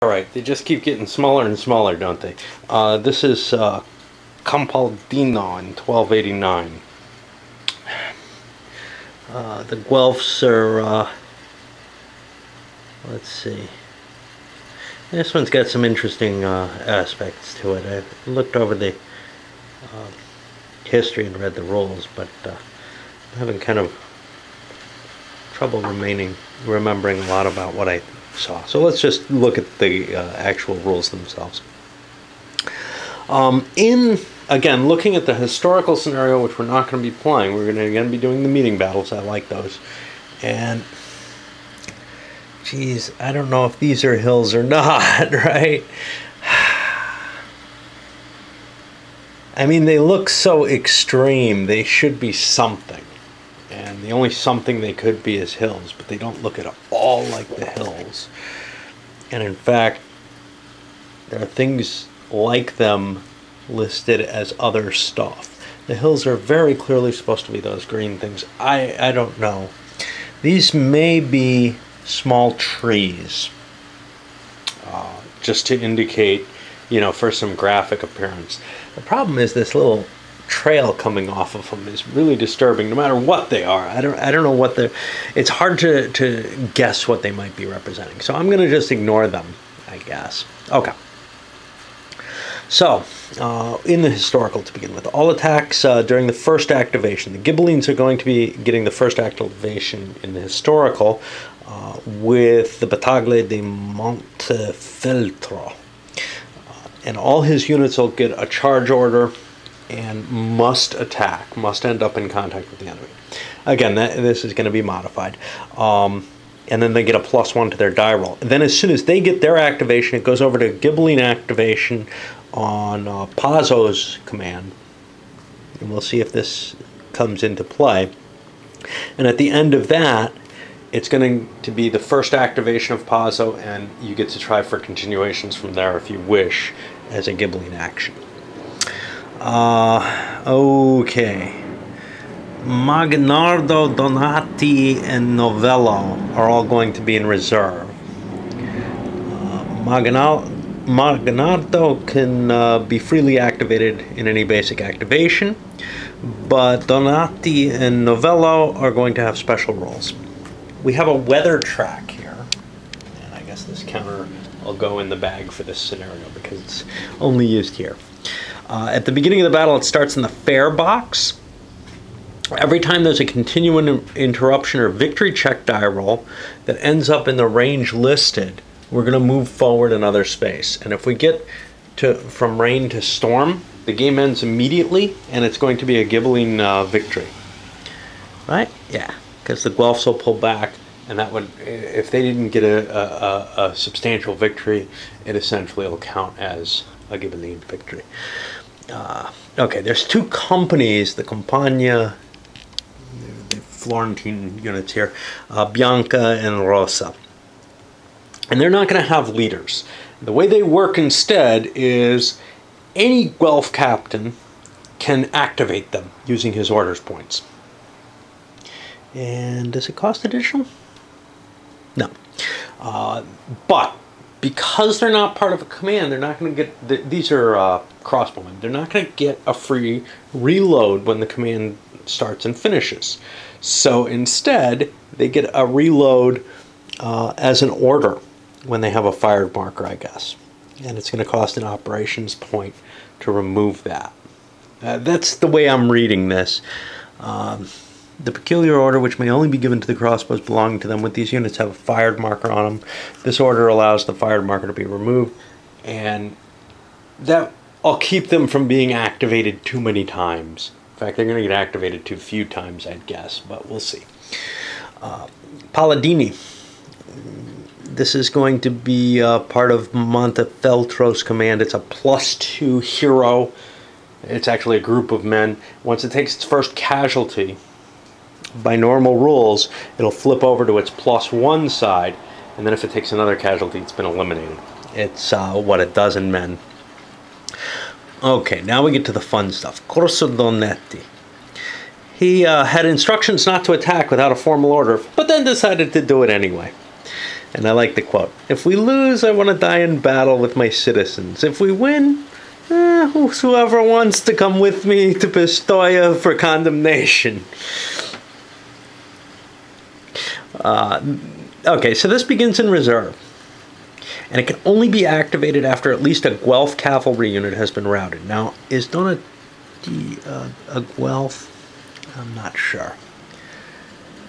Alright, they just keep getting smaller and smaller, don't they? This is Campaldino in 1289. The Guelphs are, let's see. This one's got some interesting aspects to it. I looked over the history and read the rules, but I'm having kind of trouble remembering a lot about what I saw. So let's just look at the actual rules themselves. Again, looking at the historical scenario, which we're not going to be playing, we're going to again be doing the meeting battles. I like those. And, geez, I don't know if these are hills or not, right? I mean, they look so extreme. They should be something. And the only something they could be is hills, but they don't look at all like the hills. And in fact, there are things like them listed as other stuff. The hills are very clearly supposed to be those green things. I don't know. These may be small trees, just to indicate, you know, for some graphic appearance. The problem is this little trail coming off of them is really disturbing, no matter what they are. I don't know what they're... It's hard to guess what they might be representing. So I'm going to just ignore them, I guess. Okay. So, in the historical to begin with, all attacks during the first activation. The Ghibellines are going to be getting the first activation in the historical with the Battaglia di Montefeltro. And all his units will get a charge order and must attack, must end up in contact with the enemy. Again, this is going to be modified. And then they get a +1 to their die roll. And then as soon as they get their activation, it goes over to Ghibelline activation on Pazzo's command. And we'll see if this comes into play. And at the end of that, it's going to be the first activation of Pazzo, and you get to try for continuations from there if you wish, as a Ghibelline action. Okay. Magnardo, Donati, and Novello are all going to be in reserve. Magnardo can be freely activated in any basic activation, but Donati and Novello are going to have special roles. We have a weather track here, and I guess this counter will go in the bag for this scenario because it's only used here. At the beginning of the battle, it starts in the fair box. Every time there's a continuing interruption or victory check die roll that ends up in the range listed, we're going to move forward another space. And if we get from rain to storm, the game ends immediately, and it's going to be a Ghibelline victory. Right? Yeah, because the Guelphs will pull back, and that would, if they didn't get a substantial victory, it essentially will count as a Ghibelline victory. Okay, there's two companies, the Campagna, the Florentine units here, Bianca and Rosa. And they're not going to have leaders. The way they work instead is any Guelph captain can activate them using his orders points. And does it cost additional? No. But because they're not part of a command, they're not going to get... These are crossbowmen. They're not going to get a free reload when the command starts and finishes. So instead, they get a reload as an order when they have a fired marker, I guess. And it's going to cost an operations point to remove that. That's the way I'm reading this. The peculiar order, which may only be given to the crossbows belonging to them with these units, have a fired marker on them. This order allows the fired marker to be removed, and that will keep them from being activated too many times. In fact, they're going to get activated too few times, I'd guess, but we'll see. Palladini. This is going to be part of Montefeltro's command. It's a +2 hero. It's actually a group of men. Once it takes its first casualty, by normal rules, it'll flip over to its +1 side, and then if it takes another casualty, it's been eliminated. It's, what, a dozen men. Okay, now we get to the fun stuff. Corso Donetti. He had instructions not to attack without a formal order, but then decided to do it anyway. And I like the quote. If we lose, I want to die in battle with my citizens. If we win, whoever wants to come with me to Pistoia for condemnation. Okay, so this begins in reserve. And it can only be activated after at least a Guelph cavalry unit has been routed. Now, is Donati a Guelph? I'm not sure.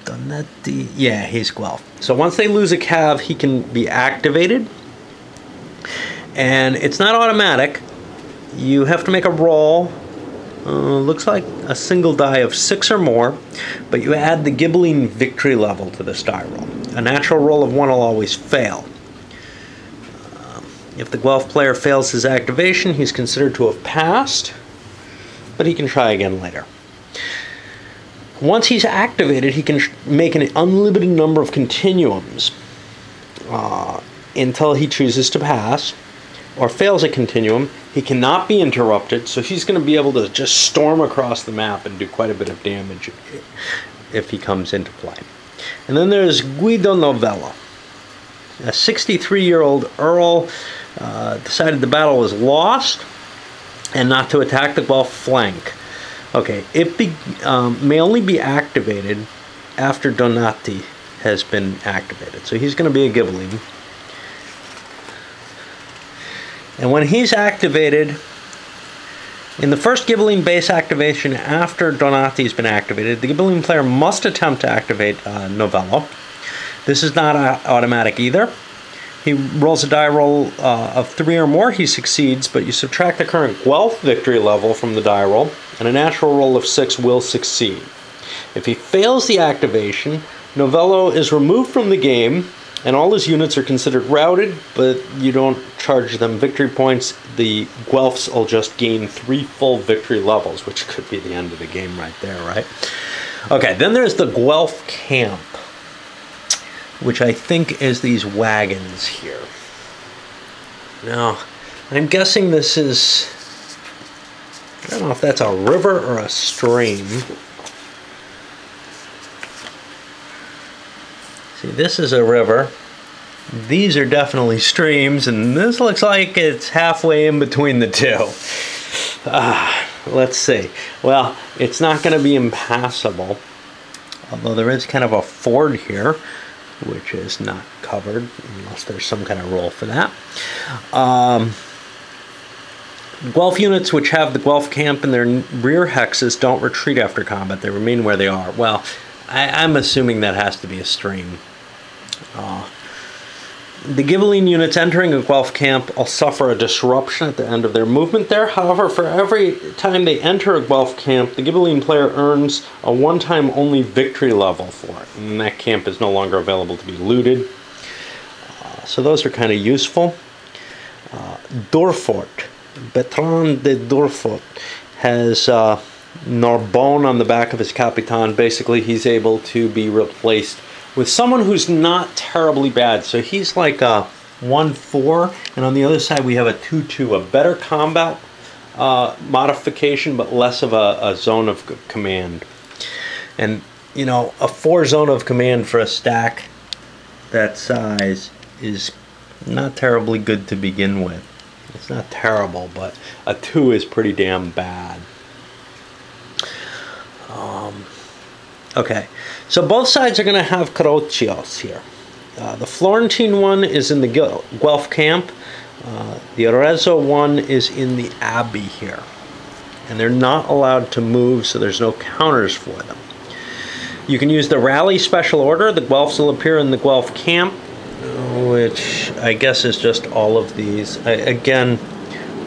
Donati, yeah, he's Guelph. So once they lose a cav, he can be activated. And it's not automatic. You have to make a roll. Looks like a single die of 6 or more, but you add the Ghibelline victory level to this die roll. A natural roll of 1 will always fail. If the Guelph player fails his activation, he's considered to have passed, but he can try again later. Once he's activated, he can make an unlimited number of continuums until he chooses to pass or fails a continuum. He cannot be interrupted, so he's going to be able to just storm across the map and do quite a bit of damage if he comes into play. And then there's Guido Novello. A 63-year-old earl decided the battle was lost and not to attack the Guelph flank. Okay, it may only be activated after Donati has been activated. So he's going to be a Ghibeline. And when he's activated, in the first Ghibeline base activation after Donati's been activated, the Ghibeline player must attempt to activate Novello. This is not automatic either. He rolls a die roll of 3 or more, he succeeds, but you subtract the current Guelph victory level from the die roll, and a natural roll of 6 will succeed. If he fails the activation, Novello is removed from the game, and all his units are considered routed, but you don't charge them victory points. The Guelphs will just gain 3 full victory levels, which could be the end of the game right there, right? Okay, then there's the Guelph camp, which I think is these wagons here. Now, I'm guessing this is, I don't know if that's a river or a stream. See, this is a river. These are definitely streams, and this looks like it's halfway in between the two. Let's see. Well, it's not going to be impassable, although there is kind of a ford here, which is not covered unless there's some kind of roll for that. Guelph units which have the Guelph camp in their rear hexes don't retreat after combat. They remain where they are. Well, I'm assuming that has to be a stream. The Ghibeline units entering a Guelph camp will suffer a disruption at the end of their movement there. However, for every time they enter a Guelph camp, the Ghibeline player earns a one-time only victory level for it. And that camp is no longer available to be looted. So those are kind of useful. Durfort, Bertrand de Durfort, has Narbonne on the back of his Capitan. Basically, he's able to be replaced with someone who's not terribly bad. So he's like a 1-4, and on the other side we have a 2-2, a better combat modification, but less of a zone of command. And, you know, a 4 zone of command for a stack that size is not terribly good to begin with. It's not terrible, but a 2 is pretty damn bad. Okay, so both sides are going to have Carroccios here. The Florentine one is in the Guelph camp. The Arezzo one is in the Abbey here. And they're not allowed to move, so there's no counters for them. You can use the Rally Special Order. The Guelphs will appear in the Guelph camp, which I guess is just all of these. Again,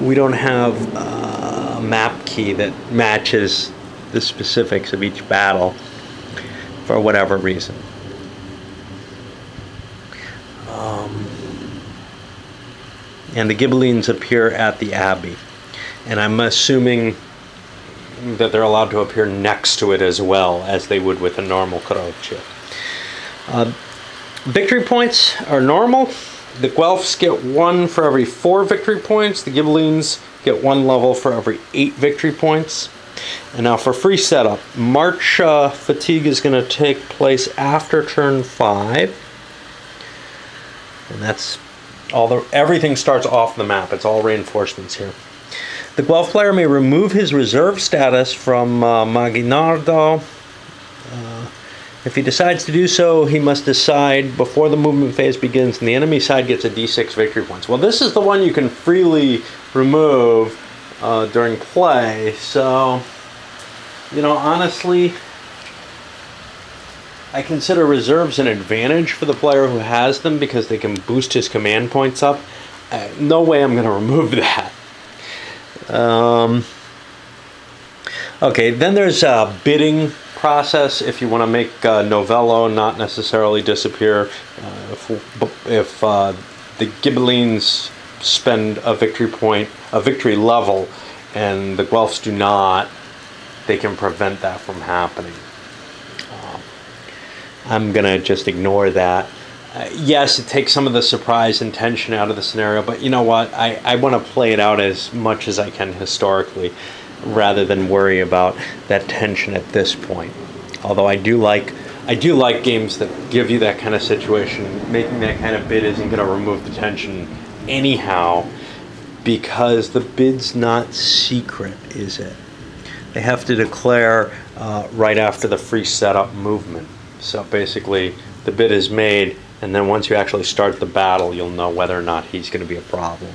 we don't have a map key that matches the specifics of each battle for whatever reason. And the Ghibellines appear at the Abbey. And I'm assuming that they're allowed to appear next to it as well, as they would with a normal Carroccio. Victory points are normal. The Guelphs get 1 for every 4 victory points. The Ghibellines get 1 level for every 8 victory points. And now for free setup, March fatigue is going to take place after turn 5. And that's everything starts off the map. It's all reinforcements here. The Guelph player may remove his reserve status from Maginardo. If he decides to do so, he must decide before the movement phase begins, and the enemy side gets a d6 victory points. Well, this is the one you can freely remove during play. So, you know, honestly, I consider reserves an advantage for the player who has them because they can boost his command points up. No way I'm going to remove that. Okay, then there's a bidding process if you want to make Novello not necessarily disappear. If the Ghibellines spend a victory point, a victory level, and the Guelphs do not, they can prevent that from happening. I'm going to just ignore that. Yes, it takes some of the surprise and tension out of the scenario, but you know what? I want to play it out as much as I can historically, rather than worry about that tension at this point. Although I do like games that give you that kind of situation. Making that kind of bid isn't going to remove the tension anyhow, because the bid's not secret, is it? They have to declare right after the free setup movement. So basically, the bid is made, and then once you actually start the battle, you'll know whether or not he's going to be a problem.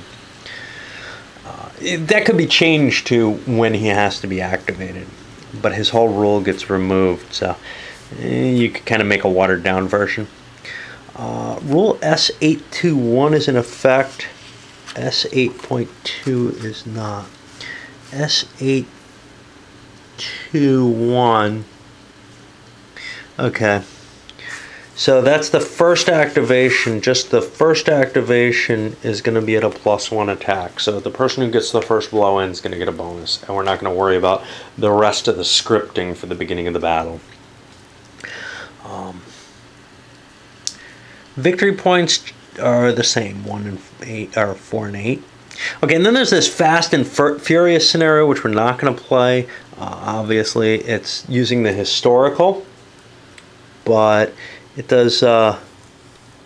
That could be changed to when he has to be activated, but his whole rule gets removed, so you could kind of make a watered down version. Rule S821 is in effect. S8.2 is not. S821. Okay. So that's the first activation. Just the first activation is going to be at a +1 attack. So the person who gets the first blow in is going to get a bonus. And we're not going to worry about the rest of the scripting for the beginning of the battle. Victory points are the same, 1 and 8, or 4 and 8. Okay, and then there's this Fast and Furious scenario, which we're not going to play. Obviously, it's using the historical, but it does,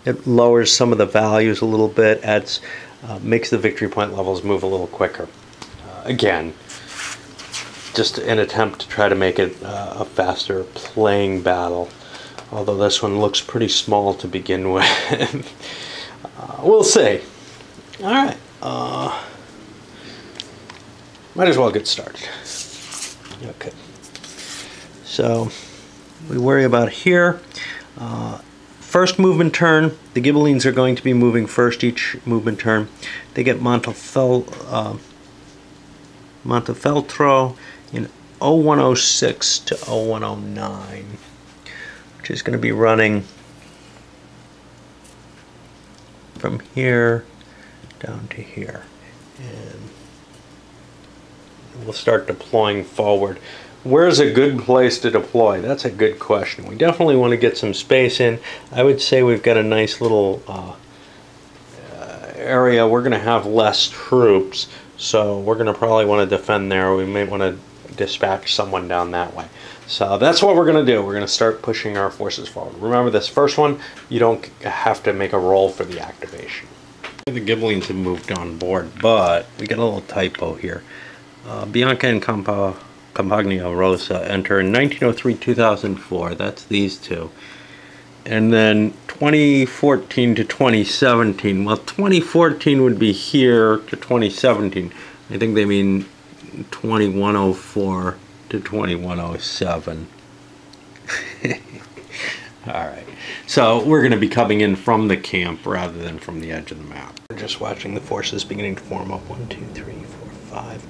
it lowers some of the values a little bit, makes the victory point levels move a little quicker. Again, just an attempt to try to make it a faster playing battle, although this one looks pretty small to begin with. We'll see. Alright, might as well get started. Okay, so we worry about here. First movement turn, the Ghibellines are going to be moving first each movement turn. They get Montefeltro in 0106 to 0109, which is going to be running from here down to here. And we'll start deploying forward. Where's a good place to deploy? That's a good question. We definitely want to get some space in. I would say we've got a nice little area. We're going to have less troops, so we're going to probably want to defend there. We may want to dispatch someone down that way. So that's what we're going to do. We're going to start pushing our forces forward. Remember, this first one, you don't have to make a roll for the activation. The Ghibellines have moved on board, but we got a little typo here. Bianca and Campagna Rosa enter in 1903-2004. That's these two. And then 2014 to 2017. Well, 2014 would be here to 2017. I think they mean 2104 to 2107. Alright. So we're going to be coming in from the camp rather than from the edge of the map. We're just watching the forces beginning to form up. 1, 2, 3, 4, 5.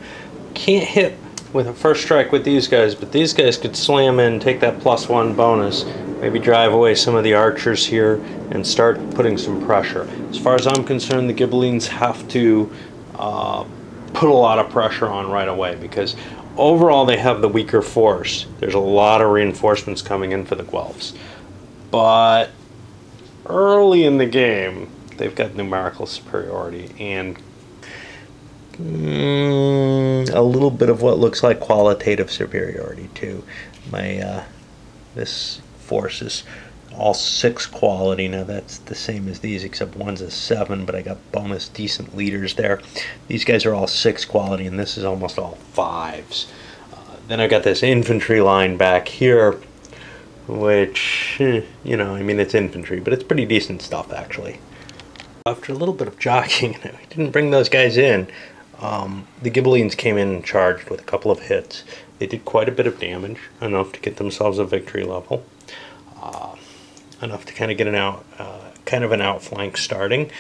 Can't hit with a first strike with these guys, but these guys could slam in, take that +1 bonus, maybe drive away some of the archers here and start putting some pressure. As far as I'm concerned, the Ghibellines have to put a lot of pressure on right away, because overall they have the weaker force. There's a lot of reinforcements coming in for the Guelphs, but early in the game they've got numerical superiority and a little bit of what looks like qualitative superiority too. This force is all 6 quality. Now that's the same as these, except one's a 7, but I got bonus decent leaders there. These guys are all 6 quality, and this is almost all 5s. Then I got this infantry line back here, which, you know, I mean, it's infantry, but it's pretty decent stuff, actually. After a little bit of jockeying, I didn't bring those guys in. The Ghibellines came in and charged with a couple of hits. They did quite a bit of damage, enough to get themselves a victory level. Enough to kind of get kind of an outflank starting.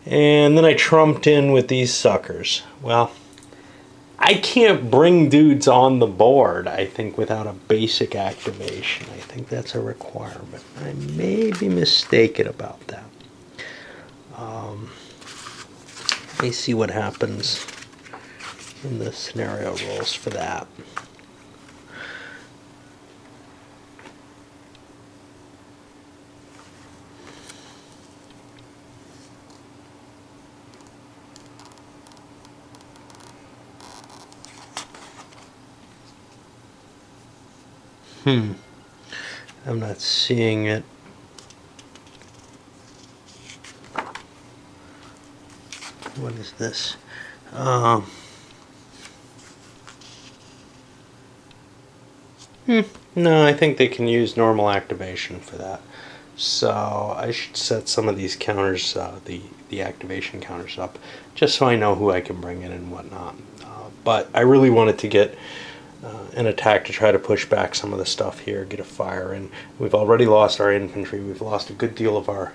And then I trumped in with these suckers. Well, I can't bring dudes on the board, I think, without a basic activation. I think that's a requirement. I may be mistaken about that. Let me see what happens in the scenario rolls for that. I'm not seeing it. What is this? No, I think they can use normal activation for that. So I should set some of these counters, the activation counters up, just so I know who I can bring in and whatnot. But I really wanted to get an attack to try to push back some of the stuff here, get a fire in. We've already lost our infantry. We've lost a good deal of our,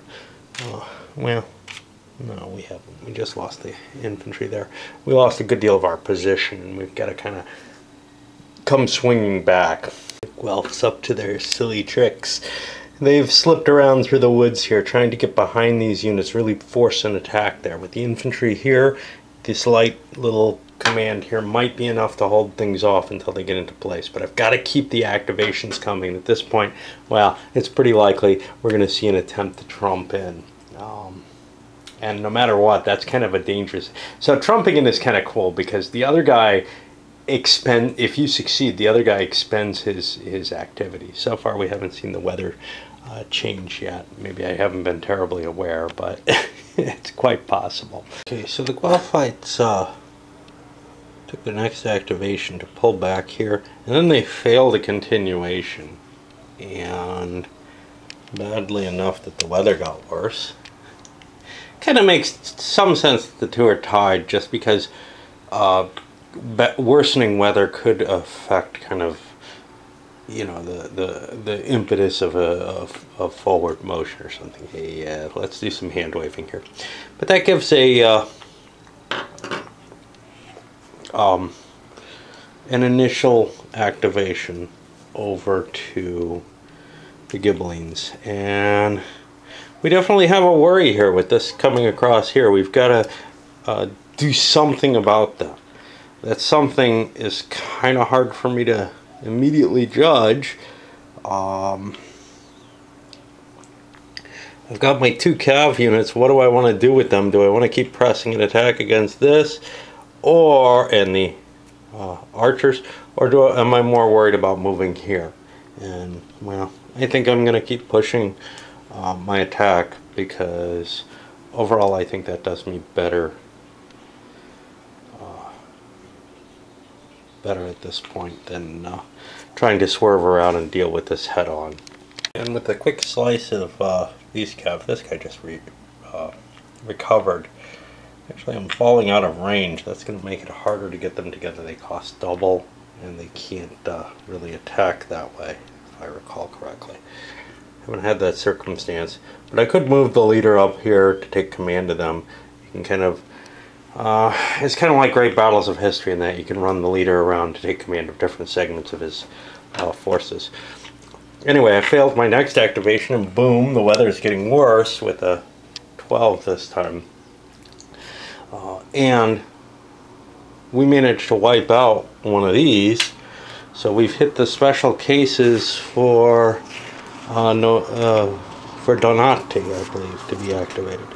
well, no, we haven't. We just lost the infantry there. We lost a good deal of our position, and we've got to kind of come swinging back. Guelphs up to their silly tricks. They've slipped around through the woods here, trying to get behind these units, really force an attack there. With the infantry here, this light little command here might be enough to hold things off until they get into place, but I've got to keep the activations coming. At this point, well, it's pretty likely we're going to see an attempt to trump in, and no matter what, that's kind of a dangerous. So trumping in is kind of cool because the other guy if you succeed, the other guy expends his activity. So far we haven't seen the weather change yet. Maybe I haven't been terribly aware, but it's quite possible. Okay, so the Guelphites took the next activation to pull back here, and then they failed a continuation, and badly enough that the weather got worse. Kind of makes some sense that the two are tied, just because worsening weather could affect kind of, you know, the impetus of a forward motion or something. Hey, let's do some hand waving here, but that gives a an initial activation over to the Ghibellines, and we definitely have a worry here with this coming across here. We've got to do something about that. That something is kind of hard for me to immediately judge. I've got my 2 cav units. What do I want to do with them? Do I want to keep pressing an attack against this, and the archers, or am I more worried about moving here? And well, I think I'm going to keep pushing my attack, because overall I think that does me better at this point than trying to swerve around and deal with this head on. And with a quick slice of these cav, this guy just recovered. Actually, I'm falling out of range. That's going to make it harder to get them together. They cost double, and they can't really attack that way, if I recall correctly. I haven't had that circumstance, but I could move the leader up here to take command of them. You can kind of, it's kind of like Great Battles of History in that you can run the leader around to take command of different segments of his forces. Anyway, I failed my next activation, and boom, the weather's getting worse with a 12 this time. And we managed to wipe out one of these, so we've hit the special cases for Donati, I believe, to be activated.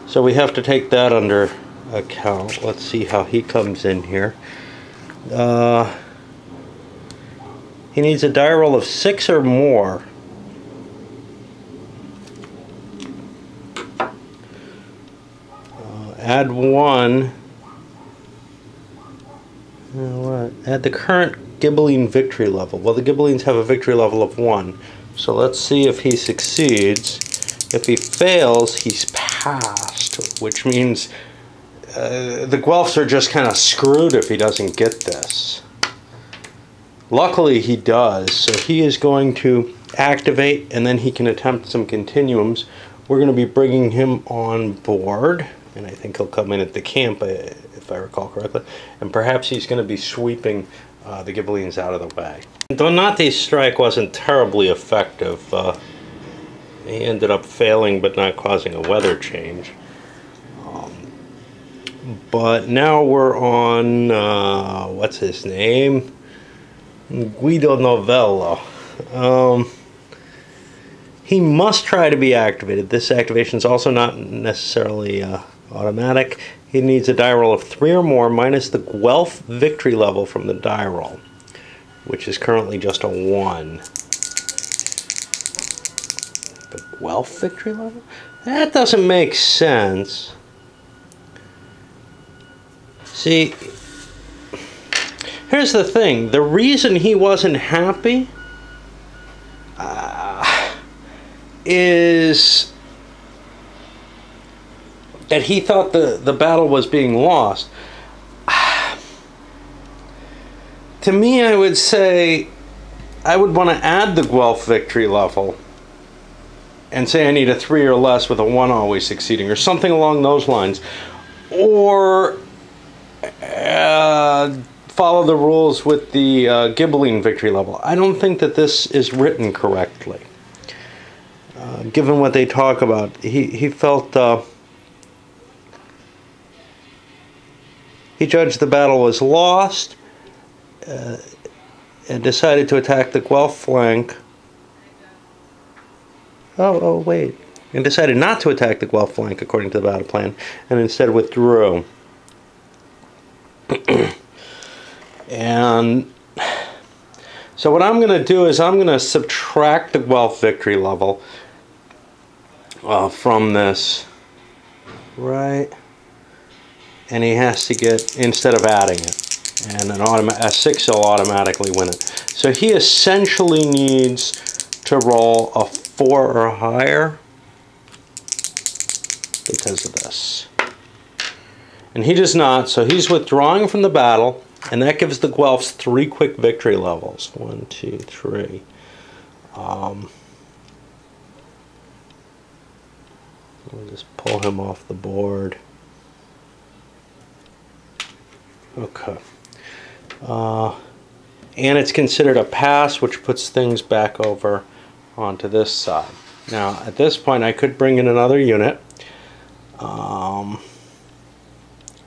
So we have to take that under account. Let's see how he comes in here. He needs a die roll of 6 or more add 1. What? Add the current Ghibelline victory level. Well, the Ghibellines have a victory level of 1. So let's see if he succeeds. If he fails, he's passed, which means the Guelphs are just kind of screwed if he doesn't get this. Luckily, he does. So he is going to activate, and then he can attempt some continuums. We're going to be bringing him on board, and I think he'll come in at the camp, if I recall correctly, and perhaps he's going to be sweeping the Ghibellines out of the way. Donati's strike wasn't terribly effective. He ended up failing but not causing a weather change. But now we're on, what's his name? Guido Novello. He must try to be activated. This activation is also not necessarily automatic. He needs a die roll of 3 or more minus the Guelph victory level from the die roll, which is currently just a 1. The Guelph victory level? That doesn't make sense. See, here's the thing. The reason he wasn't happy is that he thought the battle was being lost. To me, I would say I would want to add the Guelph victory level and say I need a 3 or less with a 1 always succeeding, or something along those lines. Or follow the rules with the Ghibelline victory level. I don't think that this is written correctly. Given what they talk about, he felt he judged the battle was lost and decided to attack the Guelph flank. Oh, wait. And decided not to attack the Guelph flank according to the battle plan, and instead withdrew. And so what I'm going to do is I'm going to subtract the Guelph victory level from this, right? And he has to get, instead of adding it, and a 6 will automatically win it. So he essentially needs to roll a 4 or higher because of this. And he does not, so he's withdrawing from the battle, and that gives the Guelphs 3 quick victory levels. 1, 2, 3. We'll just pull him off the board. Okay. And it's considered a pass, which puts things back over onto this side. Now, at this point, I could bring in another unit.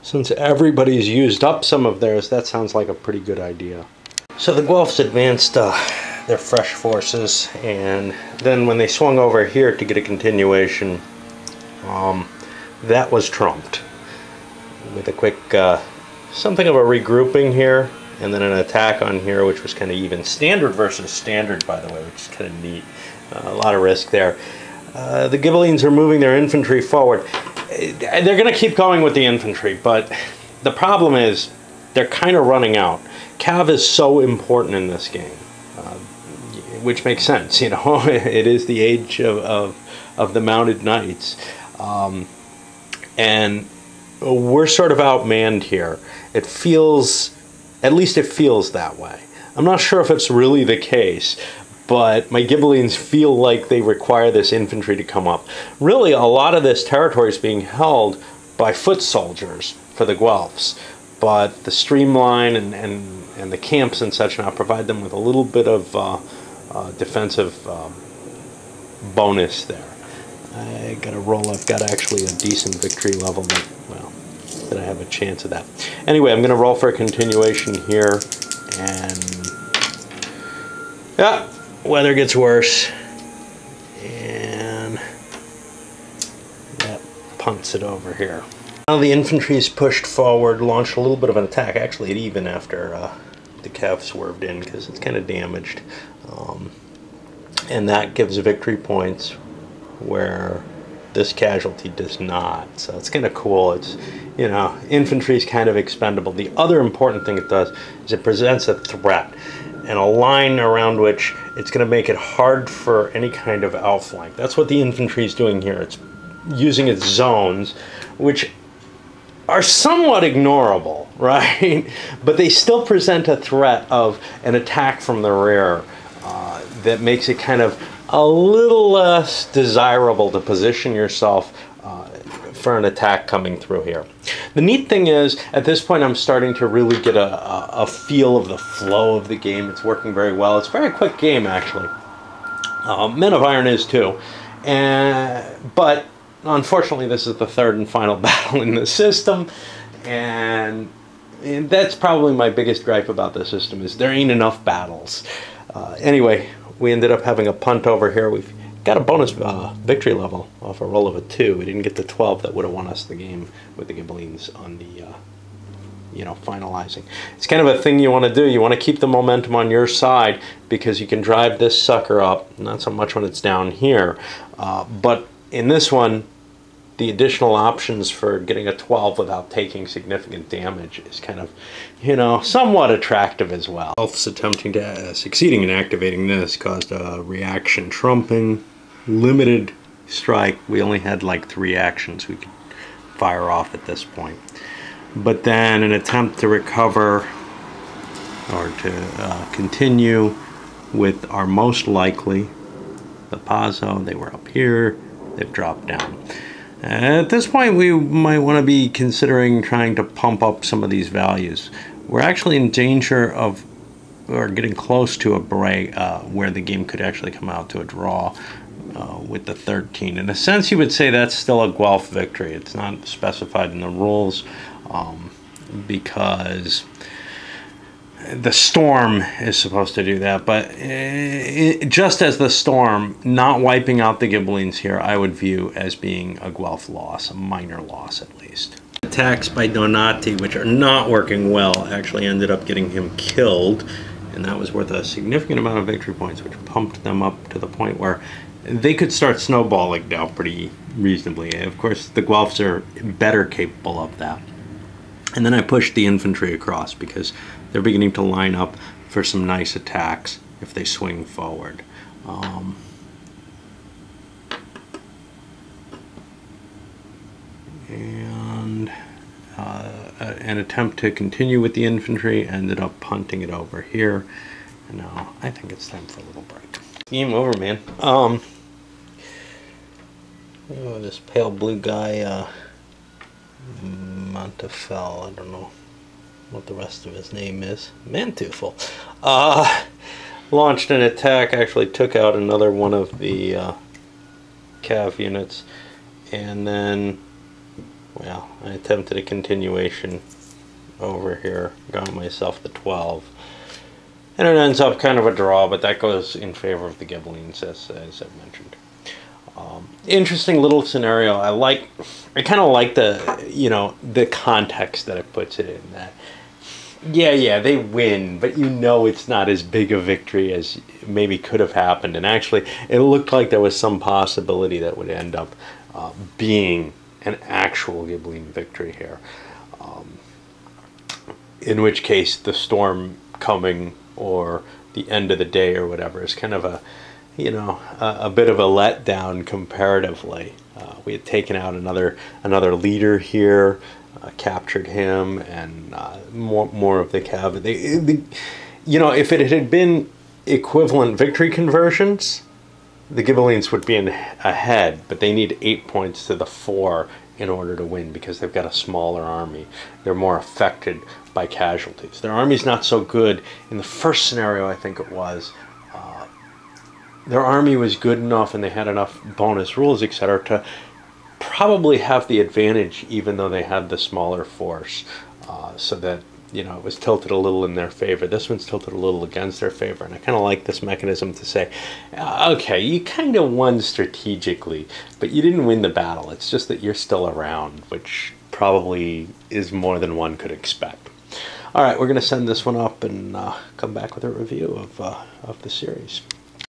Since everybody's used up some of theirs, that sounds like a pretty good idea. So the Guelphs advanced their fresh forces, and then when they swung over here to get a continuation, that was trumped with a quick something of a regrouping here, and then an attack on here, which was kind of even. Standard versus standard, by the way, which is kind of neat. A lot of risk there. The Ghibellines are moving their infantry forward. They're going to keep going with the infantry, but the problem is they're kind of running out. Cav is so important in this game, which makes sense. You know, it is the age of the mounted knights, and we're sort of outmanned here. It feels, at least it feels that way. I'm not sure if it's really the case, but my Ghibellines feel like they require this infantry to come up. Really, a lot of this territory is being held by foot soldiers for the Guelphs, but the streamline and the camps and such now provide them with a little bit of defensive bonus there. I got to roll. I've got actually a decent victory level that, well, that I have a chance of that. Anyway, I'm going to roll for a continuation here, and yeah, weather gets worse, and that punts it over here. Now the infantry is pushed forward, launched a little bit of an attack, actually at even after the cav swerved in because it's kind of damaged, and that gives victory points where This casualty does not. So it's kind of cool. It's, you know, infantry is kind of expendable. The other important thing it does is it presents a threat and a line around which it's going to make it hard for any kind of outflank. That's what the infantry is doing here. It's using its zones, which are somewhat ignorable, right? But they still present a threat of an attack from the rear that makes it kind of a little less desirable to position yourself for an attack coming through here. The neat thing is, at this point I'm starting to really get a feel of the flow of the game. It's working very well. It's a very quick game, actually. Men of Iron is too. But unfortunately, this is the third and final battle in the system, and that's probably my biggest gripe about the system, is there ain't enough battles. Anyway, we ended up having a punt over here. We've got a bonus victory level off a roll of a 2. We didn't get the 12 that would have won us the game with the Ghibellines on the, you know, finalizing. It's kind of a thing you want to do. You want to keep the momentum on your side because you can drive this sucker up, not so much when it's down here, but in this one, the additional options for getting a 12 without taking significant damage is kind of, you know, somewhat attractive as well. Guelphs attempting to succeeding in activating this caused a reaction trumping, limited strike. We only had like 3 actions we could fire off at this point. But then an attempt to recover or to continue with our most likely, the Pazzo. They were up here, they've dropped down. At this point, we might want to be considering trying to pump up some of these values. We're actually in danger of, or getting close to a break where the game could actually come out to a draw with the 13. In a sense, you would say that's still a Guelph victory. It's not specified in the rules because the Storm is supposed to do that, but just as the Storm, not wiping out the Ghibellines here, I would view as being a Guelph loss, a minor loss at least. Attacks by Donati, which are not working well, actually ended up getting him killed, and that was worth a significant amount of victory points, which pumped them up to the point where they could start snowballing now pretty reasonably. Of course, the Guelphs are better capable of that. And then I pushed the infantry across because they're beginning to line up for some nice attacks if they swing forward. And an attempt to continue with the infantry ended up punting it over here. And now I think it's time for a little break. Game over, man. Oh, this pale blue guy, Montefel, I don't know what the rest of his name is. Manteuffel. Launched an attack, actually took out another one of the cav units, and then, well, I attempted a continuation over here, got myself the 12. And it ends up kind of a draw, but that goes in favor of the Ghibellines, as I've mentioned. Interesting little scenario. I kind of like the, you know, the context that it puts it in. That, yeah, they win, but you know it's not as big a victory as maybe could have happened. And actually, it looked like there was some possibility that would end up being an actual Ghibelline victory here. In which case, the Storm coming or the end of the day or whatever is kind of a, you know, a bit of a letdown comparatively. We had taken out another leader here, captured him, and more of the cav. You know, if it had been equivalent victory conversions, the Ghibellines would be ahead, but they need 8 points to the 4 in order to win because they've got a smaller army. They're more affected by casualties. Their army's not so good. In the first scenario, I think it was, their army was good enough and they had enough bonus rules, etc., to probably have the advantage even though they had the smaller force, so that, you know, it was tilted a little in their favor. This one's tilted a little against their favor, and I kind of like this mechanism to say, okay, you kind of won strategically, but you didn't win the battle. It's just that you're still around, which probably is more than one could expect. All right, we're going to send this one up and come back with a review of the series.